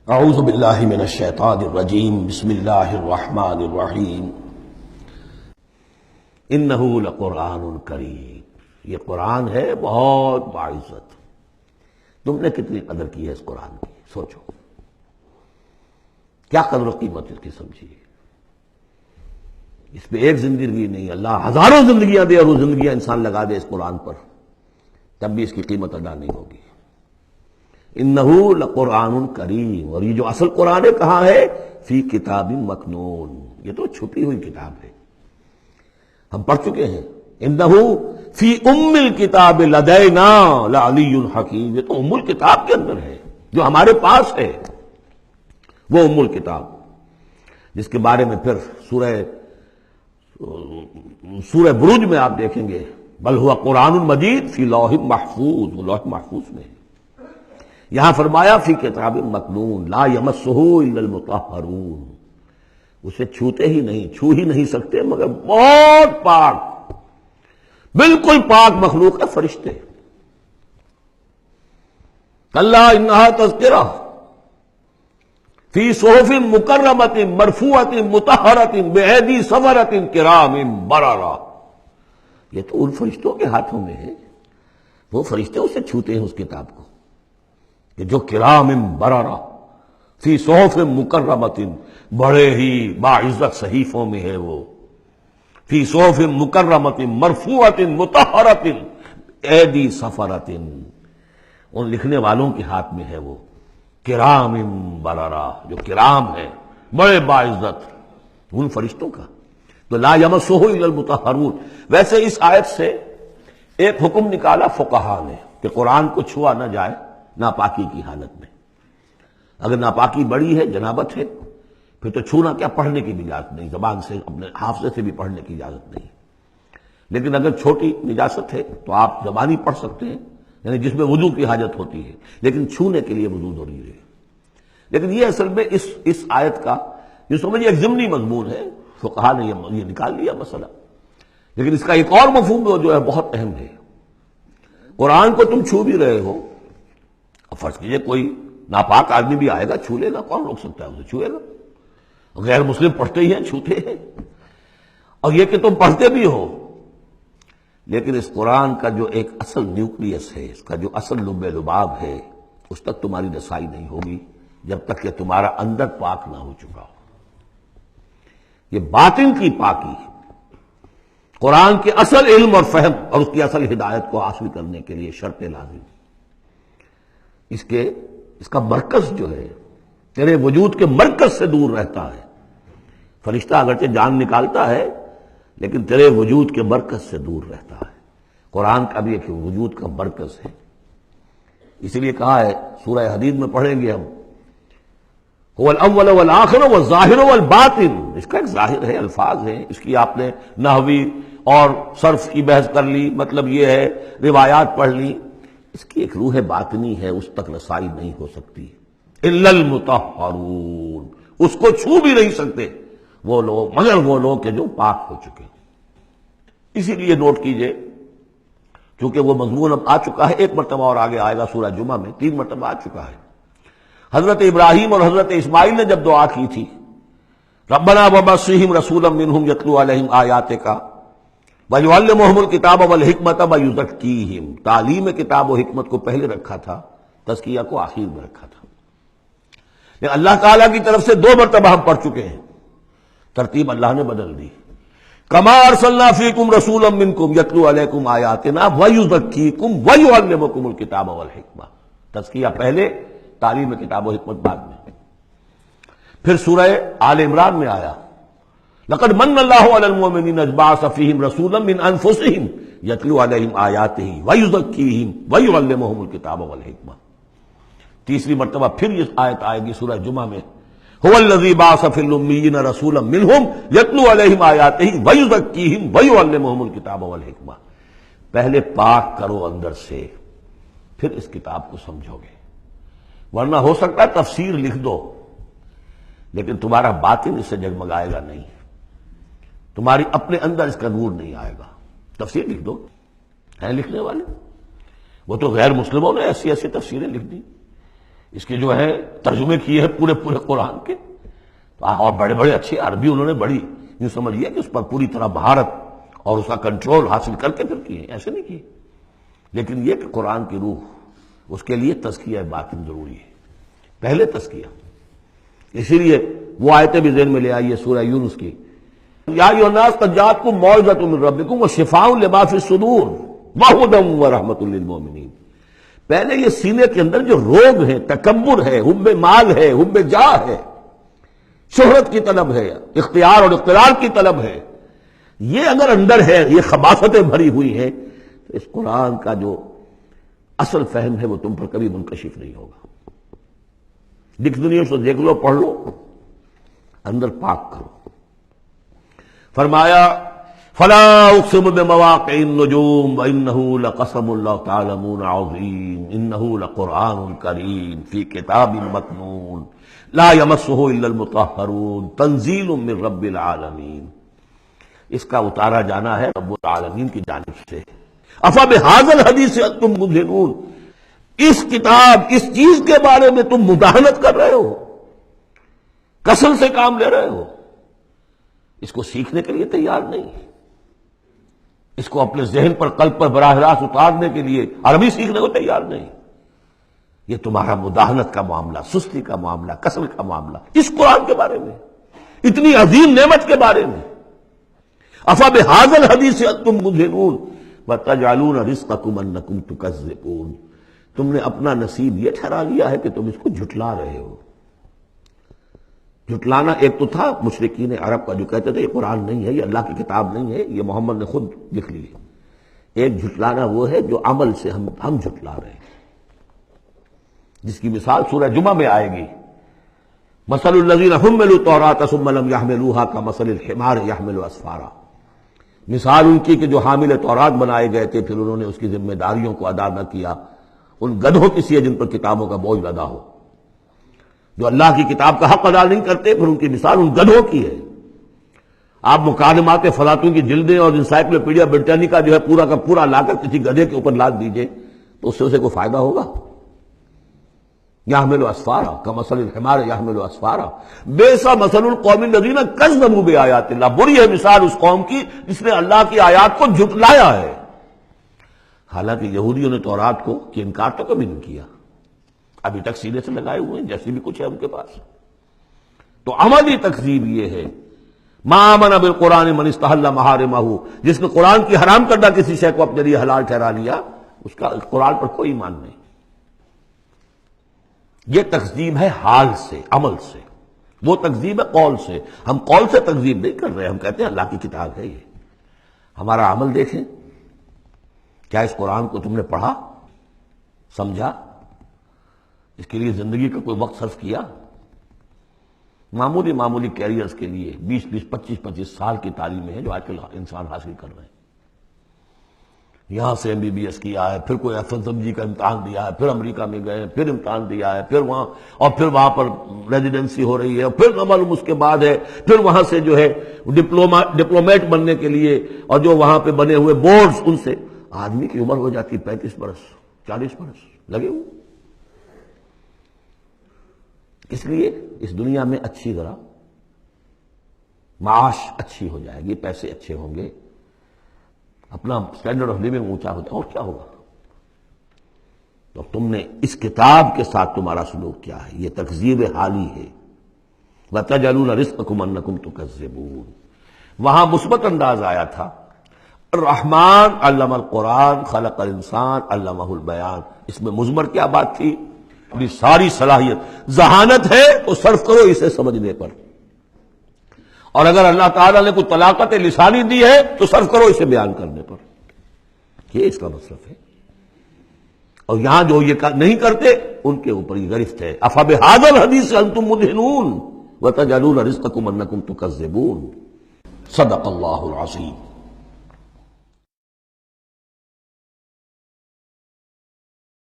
اعوذ باللہ من الشیطان الرجیم بسم اللہ الرحمن الرحیم انہ لقرآن کریم، یہ قرآن ہے بہت باعزت۔ تم نے کتنی قدر کی ہے اس قرآن کی، سوچو کیا قدر و قیمت اس کی سمجھی۔ اس پہ ایک زندگی نہیں، اللہ ہزاروں زندگیاں دے اور وہ زندگیاں انسان لگا دے اس قرآن پر، تب بھی اس کی قیمت ادا نہیں ہوگی۔ انہ لقرآن کریم، اور یہ جو اصل قرآن ہے کہاں ہے؟ فی کتاب مکنون، یہ تو چھپی ہوئی کتاب ہے، ہم پڑھ چکے ہیں۔ انہ فی ام الکتاب لدینا لعلی حکیم، یہ تو ام الکتاب کے اندر ہے جو ہمارے پاس ہے، وہ ام الکتاب جس کے بارے میں پھر سورہ بروج میں آپ دیکھیں گے بل ہوا قرآن مجید فی لوح محفوظ، وہ لوح محفوظ میں ہے۔ یہاں فرمایا فی کتاب مکنون لا یمسہ الا المطہرون، اسے چھوتے ہی نہیں، چھو ہی نہیں سکتے مگر بہت پاک، بالکل پاک مخلوق ہے، فرشتے۔ کلا انہا تذکرہ فی صحف مکرمۃ مرفوعۃ مطہرۃ بایدی سفرۃ کرام بررہ، یہ تو ان فرشتوں کے ہاتھوں میں ہے، وہ فرشتے اسے چھوتے ہیں اس کتاب کو، کہ جو کرام بررہ فی صحف مکرمۃ، بڑے ہی باعزت صحیفوں میں ہے وہ، فی صحف مکرمۃ مرفوعۃ مطہرۃ ایدی سفرۃ، ان لکھنے والوں کے ہاتھ میں ہے وہ، کرام بررہ، جو کرام ہے بڑے باعزت ان فرشتوں کا۔ تو لا یمسہ الا المطہرون۔ ویسے اس آیت سے ایک حکم نکالا فقہا نے کہ قرآن کو چھوا نہ جائے ناپاکی کی حالت میں۔ اگر ناپاکی بڑی ہے، جنابت ہے، پھر تو چھونا کیا، پڑھنے کی بھی اجازت نہیں، زبان سے اپنے حافظے سے بھی پڑھنے کی اجازت نہیں۔ لیکن اگر چھوٹی نجاست ہے تو آپ زبانی پڑھ سکتے ہیں، یعنی جس میں وضو کی حاجت ہوتی ہے، لیکن چھونے کے لیے وضو ضروری ہے۔ لیکن یہ اصل میں اس آیت کا جو سمجھیے ایک ضمنی مضمون ہے، فقہا نے یہ نکال لیا مسئلہ، لیکن اس کا ایک اور مفہوم جو ہے بہت اہم ہے۔ قرآن کو تم چھو بھی رہے ہو، اب فرض کیجئے کوئی ناپاک آدمی بھی آئے گا، چھو لے گا، کون روک سکتا ہے اسے؟ چھوئے گا۔ غیر مسلم پڑھتے ہی ہیں، چھوتے ہیں۔ اور یہ کہ تم پڑھتے بھی ہو، لیکن اس قرآن کا جو ایک اصل نیوکلیس ہے، اس کا جو اصل لب لباب ہے، اس تک تمہاری رسائی نہیں ہوگی جب تک کہ تمہارا اندر پاک نہ ہو چکا ہو۔ یہ باطن کی پاکی قرآن کے اصل علم اور فہم اور اس کی اصل ہدایت کو حاصل کرنے کے لیے شرط لازم۔ اس کا مرکز جو ہے تیرے وجود کے مرکز سے دور رہتا ہے۔ فرشتہ اگرچہ جان نکالتا ہے لیکن تیرے وجود کے مرکز سے دور رہتا ہے۔ قرآن کا بھی ایک وجود کا مرکز ہے، اسی لیے کہا ہے، سورہ حدید میں پڑھیں گے ہم، هو الاول والآخر والظاہر والباطن، اس کا ایک ظاہر ہے، الفاظ ہیں، اس کی آپ نے نحوی اور صرف کی بحث کر لی، مطلب یہ ہے، روایات پڑھ لی، اس کی ایک روح باطنی ہے، اس تک رسائی نہیں ہو سکتی الا المطہرون، اس کو چھو بھی نہیں سکتے وہ لوگ مگر وہ لوگ کہ جو پاک ہو چکے۔ اسی لیے نوٹ کیجئے، چونکہ وہ مضمون اب آ چکا ہے، ایک مرتبہ اور آگے آئے گا سورہ جمعہ میں، 3 مرتبہ آ چکا ہے۔ حضرت ابراہیم اور حضرت اسماعیل نے جب دعا کی تھی، ربنا وبعث رسولا منہم یتلو علیہم آیاتک ویعلمہم الکتاب والحکمۃ ویزکیہم، تعلیم کتاب و حکمت کو پہلے رکھا تھا، تزکیہ کو آخر میں رکھا تھا۔ لیکن اللہ تعالیٰ کی طرف سے 2 مرتبہ ہم پڑھ چکے ہیں، ترتیب اللہ نے بدل دی۔ کما ارسلنا فیکم رسولا منکم یتلو علیکم آیاتنا ویزکیکم ویعلمکم الکتاب والحکمہ، تزکیہ پہلے، تعلیم کتاب و حکمت بعد میں۔ پھر سورہ آل عمران میں آیا، لقد من اللہ علی المؤمنین اذ بعث فیہم رسولا من انفسہم یتلو علیہم آیاتہ ویزکیہم ویعلمہم الکتاب والحکمہ۔ تیسری مرتبہ پھر یہ آیت آئے گی سورہ جمعہ میں، هو الذی بعث فی الامیین رسولا منہم یتلو علیہم آیاتہ ویزکیہم ویعلمہم الکتاب والحکمہ۔ پہلے پاک کرو اندر سے، پھر اس کتاب کو سمجھو گے، ورنہ ہو سکتا ہے تفسیر لکھ دو لیکن تمہارا باطن اس سے جگمگائے گا نہیں، تمہاری اپنے اندر اس کا نور نہیں آئے گا۔ تفسیر لکھ دو، ہیں لکھنے والے، وہ تو غیر مسلموں نے ایسی ایسی تفسیریں لکھ دی، اس کے جو ہے ترجمے کیے ہیں پورے قرآن کے، اور بڑے بڑے اچھے عربی انہوں نے بڑی یوں سمجھیے کہ اس پر پوری طرح مہارت اور اس کا کنٹرول حاصل کر کے پھر کیے، ایسے نہیں کیے۔ لیکن یہ کہ قرآن کی روح، اس کے لیے تزکیہ باطن ضروری ہے، پہلے تزکیہ۔ اسی لیے وہ آیتیں بھی ذہن میں لے آئیے سورہ یونس کی، یا ایھا الناس قد جاءتکم موعظۃ من ربکم وشفاء لما فی الصدور وہدی ورحمۃ للمؤمنین۔ پہلے یہ سینے کے اندر جو روگ ہے، تکبر ہے، حب مال ہے، حب جاہ ہے، شہرت کی طلب ہے، اختیار اور اقتدار کی طلب ہے، یہ اگر اندر ہے، یہ خباثتیں بھری ہوئی ہیں، تو اس قرآن کا جو اصل فہم ہے وہ تم پر کبھی منکشف نہیں ہوگا۔ ڈکشنری سے دیکھ لو، پڑھ لو، اندر پاک کرو۔ فرمایا فلا اقسم بمواقع النجوم وانه لقسم لو تعلمون عظیم انه لقرآن کریم فی کتاب مکنون لا یمسہ الا المطہرون تنزیل من رب العالمین۔ اس کا اتارا جانا ہے رب العالمین کی جانب سے۔ افبہذا الحدیث انتم مدہنون، اس کتاب، اس چیز کے بارے میں تم مداہنت کر رہے ہو، کسل سے کام لے رہے ہو، اس کو سیکھنے کے لیے تیار نہیں، اس کو اپنے ذہن پر، قلب پر براہ راست اتارنے کے لیے عربی سیکھنے کو تیار نہیں۔ یہ تمہارا مداہنت کا معاملہ، سستی کا معاملہ، کسل کا معاملہ، اس قرآن کے بارے میں، اتنی عظیم نعمت کے بارے میں۔ افبہذا الحدیث انتم مدہنون وتجعلون رزقکم انکم تکذبون، تم نے اپنا نصیب یہ ٹھہرا لیا ہے کہ تم اس کو جھٹلا رہے ہو۔ جھٹلانا ایک تو تھا مشرکین عرب کا جو کہتے تھے یہ قرآن نہیں ہے، یہ اللہ کی کتاب نہیں ہے، یہ محمد نے خود لکھ لی ہے۔ ایک جھٹلانا وہ ہے جو عمل سے ہم جھٹلا رہے ہیں، جس کی مثال سورہ جمعہ میں آئے گی، مثل الذین حملوا التوراۃ ثم لم يحملوها كمثل الحمار يحمل اسفارا، مثال ان کی کہ جو حامل تورات بنائے گئے تھے پھر انہوں نے اس کی ذمہ داریوں کو ادا نہ کیا، ان گدھوں کی سی ہے جن پر کتابوں کا بوجھ لدا ہو، جو اللہ کی کتاب کا حق ادا نہیں کرتے، پھر ان کی مثال ان گدھوں کی ہے۔ آپ مکالمات فلاطوں کی جلدیں اور انسائکلوپیڈیا برٹانیکا جو ہے پورا کا پورا لا کر کسی گدھے کے اوپر لاد دیجئے تو اس سے اسے کوئی فائدہ ہوگا؟ یحمل اسفارا کمثل الحمار یحمل اسفارا بئس مثل القوم الذین کذبوا بآیات اللہ، بری ہے مثال اس قوم کی جس نے اللہ کی آیات کو جھٹلایا ہے۔ حالانکہ یہودیوں نے تورات کو کہ انکار تو کبھی نہیں کیا، ابھی تک سینے سے لگائے ہوئے ہیں جیسی بھی کچھ ہے ان کے پاس۔ تو عملی تکذیب یہ ہے، ما آمن بالقرآن من استحل محارمہ، جس نے قرآن کی حرام کردہ کسی شے کو اپنے لیے حلال ٹھہرا لیا، اس کا قرآن پر کوئی ایمان نہیں۔ یہ تکذیب ہے حال سے، عمل سے، وہ تکذیب ہے قول سے۔ ہم قول سے تکذیب نہیں کر رہے، ہم کہتے ہیں اللہ کی کتاب ہے یہ۔ ہمارا عمل دیکھیں، کیا اس قرآن کو تم نے پڑھا، سمجھا، اس کے لیے زندگی کا کوئی وقت صرف کیا؟ معمولی کیریئرز کے لیے 20 25 سال کی تعلیمیں ہیں جو آج کل انسان حاصل کر رہے ہیں۔ یہاں سے MBBS کیا ہے، پھر کوئی FSMG کا امتحان دیا ہے، پھر امریکہ میں گئے، پھر امتحان دیا ہے، پھر وہاں پر ریزیڈنسی ہو رہی ہے، پھر معلوم اس کے بعد ہے، پھر وہاں سے جو ہے ڈپلومیٹ بننے کے لیے، اور جو وہاں پہ بنے ہوئے بورڈز، ان سے آدمی کی عمر ہو جاتی 35 برس 40 برس لگے ہوئے۔ اس لیے اس دنیا میں اچھی ذرا معاش اچھی ہو جائے گی، پیسے اچھے ہوں گے، اپنا سٹینڈرڈ آف لیونگ اونچا ہوتا ہے، اور کیا ہوگا؟ تو تم نے اس کتاب کے ساتھ تمہارا سلوک کیا ہے، یہ تکذیب حالی ہے۔ وَتَجْعَلُونَ رِزْقَكُمْ أَنَّكُمْ تُكَذِّبُونَ، وہاں مثبت انداز آیا تھا، الرحمن علم القرآن خلق الانسان علمہ البیان، اس میں مضمر کیا بات تھی؟ اپنی ساری صلاحیت، ذہانت ہے تو صرف کرو اسے سمجھنے پر، اور اگر اللہ تعالیٰ نے کوئی طلاقت لسانی دی ہے تو صرف کرو اسے بیان کرنے پر، یہ اس کا مصرف ہے۔ اور یہاں جو یہ نہیں کرتے ان کے اوپر یہ گرفت ہے۔ افبہذا الحدیث انتم مدہنون وتجعلون رزقکم انکم تکذبون۔ صدق اللہ العظیم۔